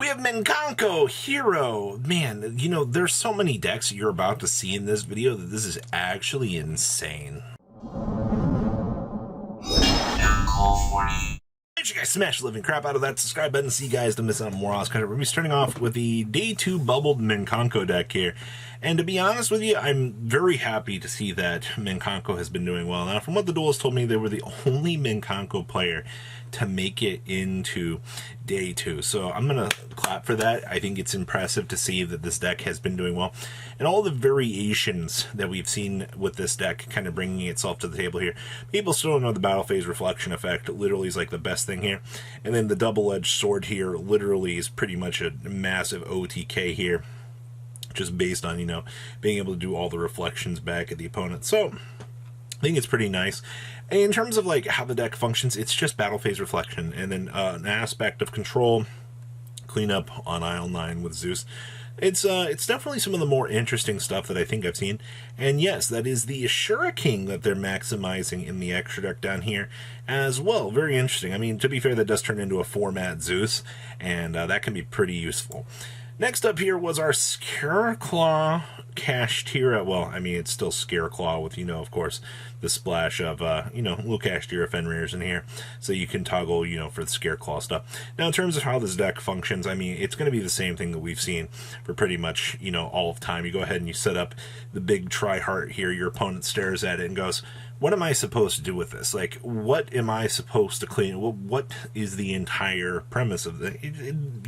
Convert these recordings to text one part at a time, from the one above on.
we have Mikanko, Hero. Man, you know, there's so many decks you're about to see in this video that this is actually insane. Make sure you guys smash the living crap out of that subscribe button so you guys don't miss out on more awesome content. We're going to be starting off with the Day 2 bubbled Mikanko deck here. And to be honest with you, I'm very happy to see that Mikanko has been doing well. Now, from what the duelists told me, they were the only Mikanko player to make it into Day 2. So I'm going to clap for that. I think it's impressive to see that this deck has been doing well. And all the variations that we've seen with this deck kind of bringing itself to the table here. People still don't know the battle phase reflection effect literally is like the best thing here. And then the double-edged sword here literally is pretty much a massive OTK here, just based on, you know, being able to do all the reflections back at the opponent. So I think it's pretty nice. And in terms of like how the deck functions, it's just battle phase reflection, and then an aspect of control, cleanup on aisle 9 with Zeus. It's definitely some of the more interesting stuff that I think I've seen. And yes, that is the Ashura King that they're maximizing in the extra deck down here as well. Very interesting. I mean, to be fair, that does turn into a format Zeus, and that can be pretty useful. Next up here was our Scareclaw Kashtira. Well, I mean, it's still Scareclaw with, you know, of course, the splash of, you know, little Kashtira Fenrir's in here. So you can toggle, you know, for the Scareclaw stuff. Now, in terms of how this deck functions, I mean, it's going to be the same thing that we've seen for pretty much, you know, all of time. You go ahead and you set up the big Tri-Heart here. Your opponent stares at it and goes, what am I supposed to do with this? Like, what am I supposed to clean? Well, what is the entire premise of the...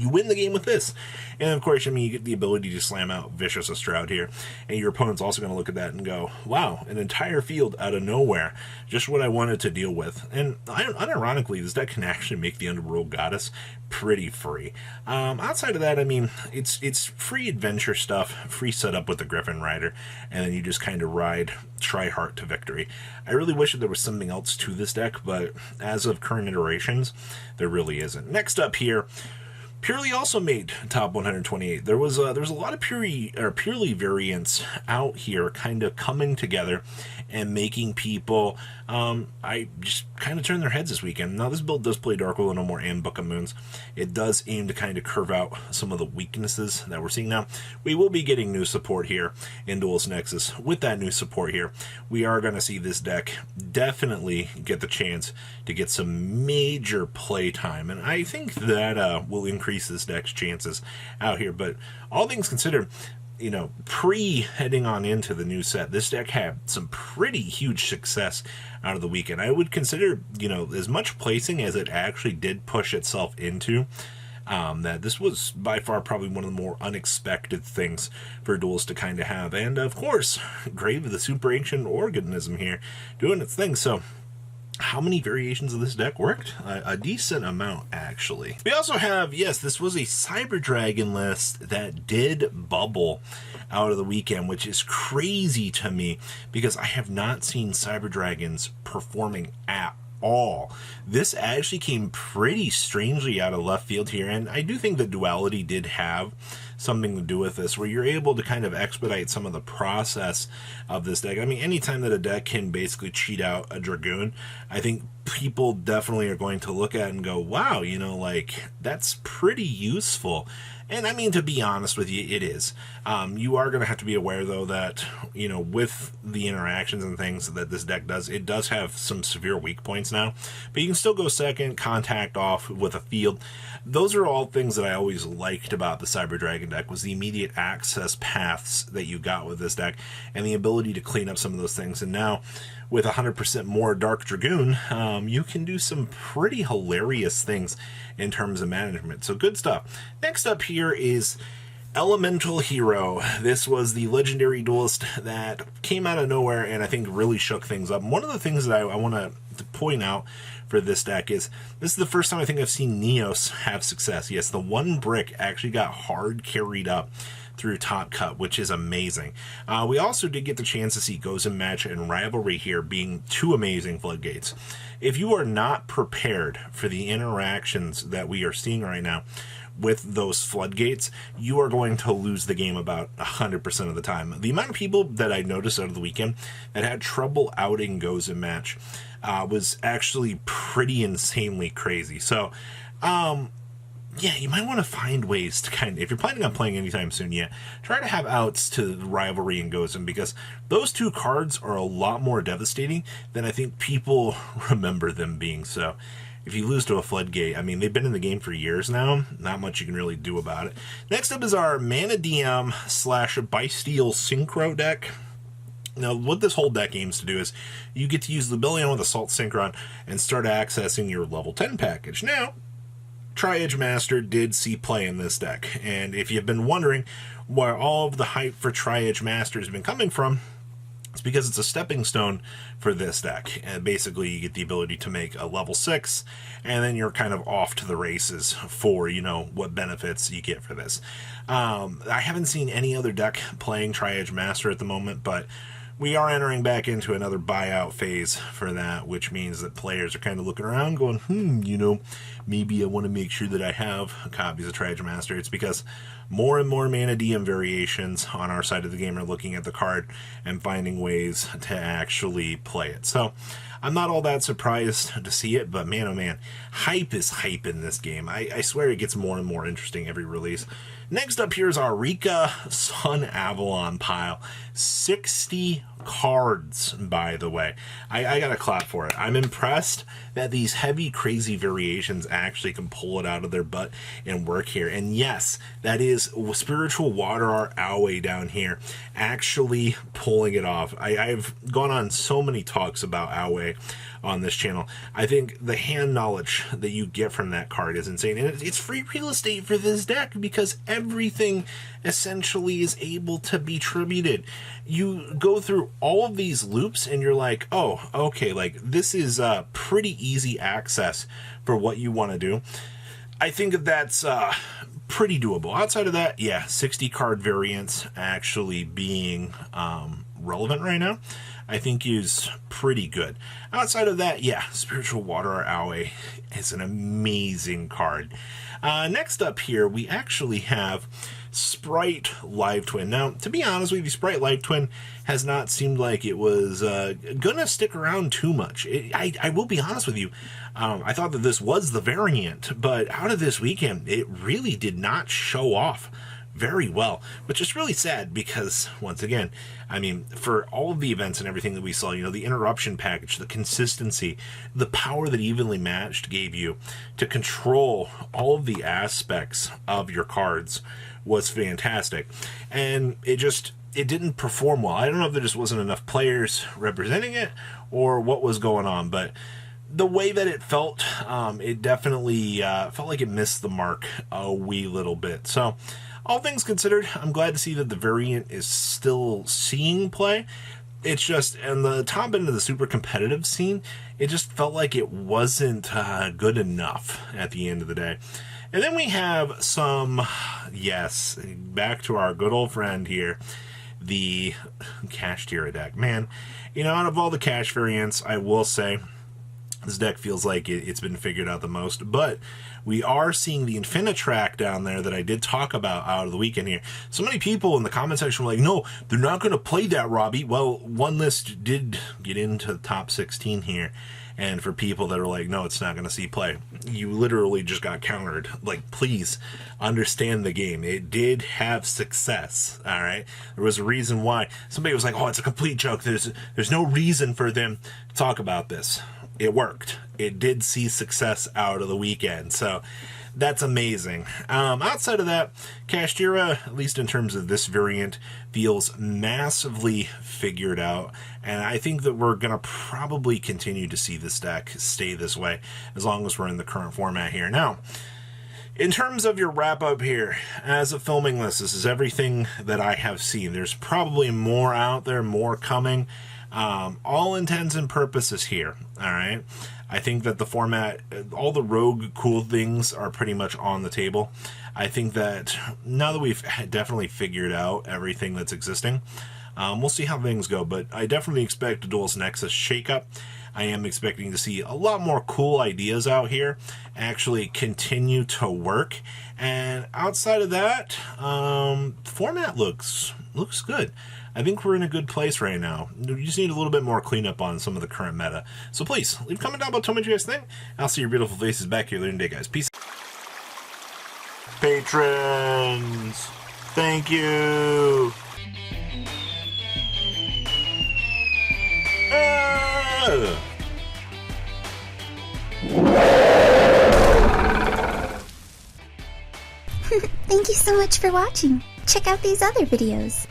You win the game with this. And, of course, I mean, you get the ability to slam out Vicious Stroud here. And your opponent's also going to look at that and go, wow, an entire field out of nowhere. Just what I wanted to deal with. And, unironically, this deck can actually make the Underworld Goddess pretty free. Outside of that, I mean, it's free adventure stuff, free setup with the Griffin Rider, and then you just kind of ride Tri-Heart to victory. I really wish that there was something else to this deck, but as of current iterations, there really isn't. Next up here, Purely also made top 128. There was a lot of Purely variants out here kind of coming together and making people I just kind of turn their heads this weekend. Now this build does play Dark Will No More and Book of Moons. It does aim to kind of curve out some of the weaknesses that we're seeing now. We will be getting new support here in Duelist Nexus. With that new support here, we are going to see this deck definitely get the chance to get some major play time, and I think that will increase this deck's chances out here. But all things considered, you know, heading on into the new set, this deck had some pretty huge success out of the weekend. I would consider, you know, as much placing as it actually did push itself into, that this was by far probably one of the more unexpected things for duels to kind of have. And of course, Grave of the Super Ancient Organism here doing its thing. So how many variations of this deck worked? A decent amount, actually. We also have, yes, this was a Cyber Dragon list that did bubble out of the weekend, which is crazy to me because I have not seen Cyber Dragons performing at all. This actually came pretty strangely out of left field here, and I do think the duality did have something to do with this, where you're able to kind of expedite some of the process of this deck. I mean, anytime that a deck can basically cheat out a Dragoon, I think people definitely are going to look at it and go, wow, you know, like, that's pretty useful. And I mean, to be honest with you, it is. You are going to have to be aware, though, that, you know, with the interactions and things that this deck does, it does have some severe weak points now. But you can still go second, contact off with a field. Those are all things that I always liked about the Cyber Dragon deck, was the immediate access paths that you got with this deck and the ability to clean up some of those things. And now, with 100% more Dark Dragoon, you can do some pretty hilarious things in terms of management. So good stuff. Next up here is Elemental Hero. This was the legendary duelist that came out of nowhere and I think really shook things up. And one of the things that I want to point out for this deck is this is the first time I think I've seen Neos have success. Yes, the one brick actually got hard carried up through Top Cut, which is amazing. We also did get the chance to see Gozen Match and Rivalry here being two amazing floodgates. If you are not prepared for the interactions that we are seeing right now with those floodgates, you are going to lose the game about 100% of the time. The amount of people that I noticed out of the weekend that had trouble outing Gozen Match was actually pretty insanely crazy. So, yeah, you might want to find ways to kind of, if you're planning on playing anytime soon, yeah, try to have outs to Rivalry and Gozen, because those two cards are a lot more devastating than I think people remember them being. So if you lose to a Floodgate, I mean, they've been in the game for years now. Not much you can really do about it. Next up is our Mana DM / Bysteel Synchro deck. Now, what this whole deck aims to do is you get to use Lubellion with Assault Synchron and start accessing your level 10 package. Now, Tri-Edge Master did see play in this deck, and if you've been wondering where all of the hype for Tri-Edge Master has been coming from, it's because it's a stepping stone for this deck. And basically, you get the ability to make a level 6, and then you're kind of off to the races for, you know, what benefits you get for this. I haven't seen any other deck playing Tri-Edge Master at the moment, but we are entering back into another buyout phase for that, which means that players are kind of looking around going, you know, maybe I want to make sure that I have copies of Tri-Edge Master. It's because more and more Mana DM variations on our side of the game are looking at the card and finding ways to actually play it. So I'm not all that surprised to see it, but man, oh man, hype is hype in this game. I swear it gets more and more interesting every release. Next up here is our Rika Sun Avalon pile. 60 cards, by the way. I gotta clap for it. I'm impressed that these heavy, crazy variations actually can pull it out of their butt and work here. And yes, that is Spiritual Water Art Aoi down here actually pulling it off. I've gone on so many talks about Aoi on this channel. I think the hand knowledge that you get from that card is insane, and it's free real estate for this deck because everything essentially is able to be tributed. You go through all of these loops and you're like, oh, okay, like this is pretty easy access for what you want to do. I think that's pretty doable. Outside of that, yeah, 60 card variants actually being relevant right now, I think is pretty good. Outside of that, yeah, Spiritual Water Art Aoi is an amazing card. Next up here, we actually have Sprite Live Twin. Now, to be honest with you, Sprite Live Twin has not seemed like it was gonna stick around too much. I will be honest with you, I thought that this was the variant, but out of this weekend, it really did not show off very well, which is really sad because, once again, I mean, for all of the events and everything that we saw, you know, the interruption package, the consistency, the power that Evenly Matched gave you to control all of the aspects of your cards was fantastic. And it didn't perform well. I don't know if there just wasn't enough players representing it or what was going on, but the way that it felt, it definitely felt like it missed the mark a wee little bit. So, all things considered, I'm glad to see that the variant is still seeing play. It's just, in the top end of the super competitive scene, it just felt like it wasn't good enough at the end of the day. And then we have some, yes, back to our good old friend here, the Cash Tira deck. Man, you know, out of all the Cash variants, I will say, this deck feels like it's been figured out the most, but we are seeing the Infinitrack down there that I did talk about out of the weekend here. So many people in the comment section were like, no, they're not going to play that, Robbie. Well, one list did get into the top 16 here, and for people that are like, no, it's not going to see play, you literally just got countered. Like, please understand the game. It did have success, all right? There was a reason why. Somebody was like, oh, it's a complete joke. There's no reason for them to talk about this. It worked. It did see success out of the weekend, so that's amazing. Outside of that, Cash Tira, at least in terms of this variant, feels massively figured out, and I think that we're going to probably continue to see this deck stay this way as long as we're in the current format here. Now, in terms of your wrap-up here, as of filming this is everything that I have seen. There's probably more out there, more coming. All intents and purposes here, all right? I think that the format, all the rogue cool things are pretty much on the table. I think that now that we've definitely figured out everything that's existing, we'll see how things go, but I definitely expect a Duelist Nexus shakeup. I am expecting to see a lot more cool ideas out here actually continue to work, and outside of that, the format looks good. I think we're in a good place right now. We just need a little bit more cleanup on some of the current meta. So please, leave a comment down below, tell me what you guys think. I'll see your beautiful faces back here later today, guys. Peace. Patrons, thank you. Thank you so much for watching. Check out these other videos.